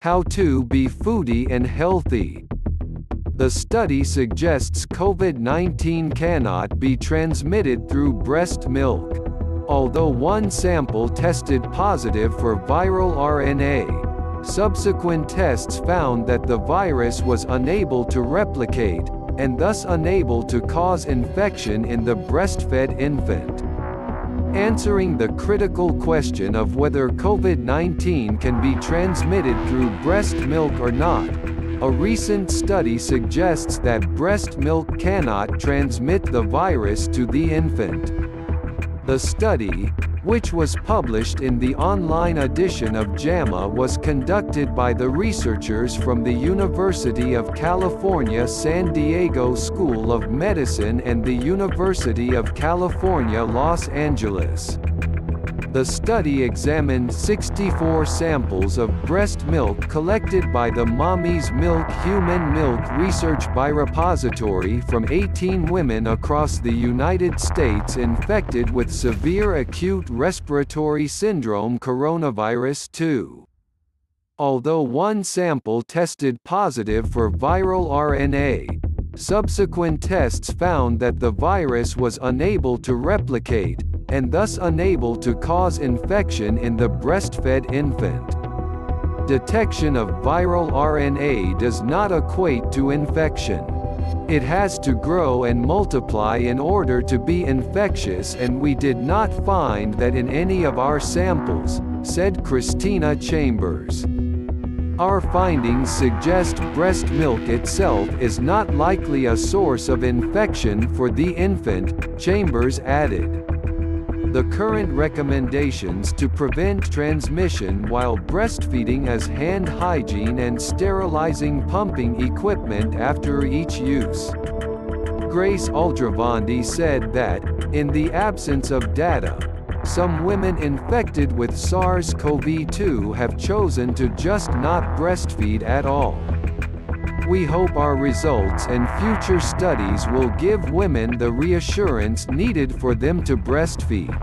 How to be foodie and healthy. The study suggests COVID-19 cannot be transmitted through breast milk. Although one sample tested positive for viral RNA, subsequent tests found that the virus was unable to replicate, and thus unable to cause infection in the breastfed infant. Answering the critical question of whether COVID-19 can be transmitted through breast milk or not, a recent study suggests that breast milk cannot transmit the virus to the infant. The study, which was published in the online edition of JAMA, was conducted by the researchers from the University of California San Diego School of Medicine and the University of California Los Angeles. The study examined 64 samples of breast milk collected by the Mommy's Milk Human Milk Research Biorepository from 18 women across the United States infected with severe acute respiratory syndrome coronavirus 2. Although one sample tested positive for viral RNA, subsequent tests found that the virus was unable to replicate, and thus unable to cause infection in the breastfed infant. Detection of viral RNA does not equate to infection. It has to grow and multiply in order to be infectious, and we did not find that in any of our samples, said Christina Chambers. Our findings suggest breast milk itself is not likely a source of infection for the infant, Chambers added. The current recommendations to prevent transmission while breastfeeding is hand hygiene and sterilizing pumping equipment after each use. Grace Aldrovandi said that, in the absence of data, some women infected with SARS-CoV-2 have chosen to just not breastfeed at all. We hope our results and future studies will give women the reassurance needed for them to breastfeed.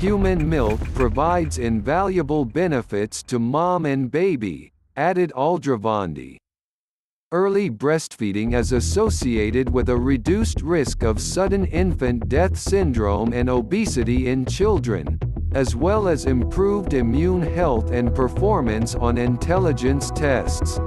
Human milk provides invaluable benefits to mom and baby, added Aldrovandi. Early breastfeeding is associated with a reduced risk of sudden infant death syndrome and obesity in children, as well as improved immune health and performance on intelligence tests.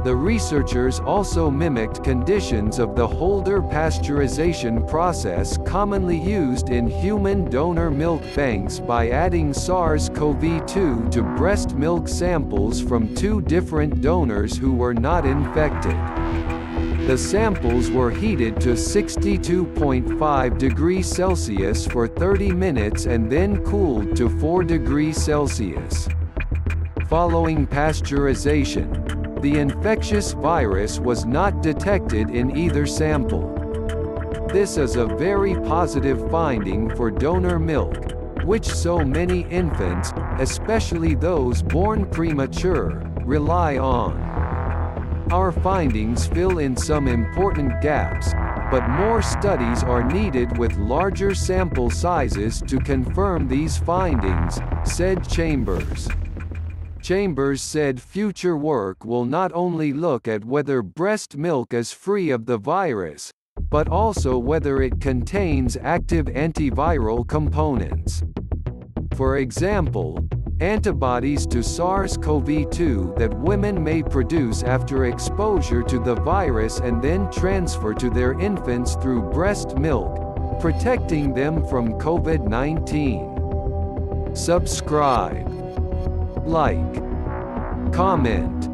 The researchers also mimicked conditions of the Holder pasteurization process commonly used in human donor milk banks by adding SARS-CoV-2 to breast milk samples from 2 different donors who were not infected. The samples were heated to 62.5 degrees Celsius for 30 minutes and then cooled to 4 degrees Celsius. Following pasteurization, the infectious virus was not detected in either sample. This is a very positive finding for donor milk, which so many infants, especially those born premature, rely on. Our findings fill in some important gaps, but more studies are needed with larger sample sizes to confirm these findings, said Chambers. Chambers said future work will not only look at whether breast milk is free of the virus, but also whether it contains active antiviral components. For example, antibodies to SARS-CoV-2 that women may produce after exposure to the virus and then transfer to their infants through breast milk, protecting them from COVID-19. Subscribe, like, comment,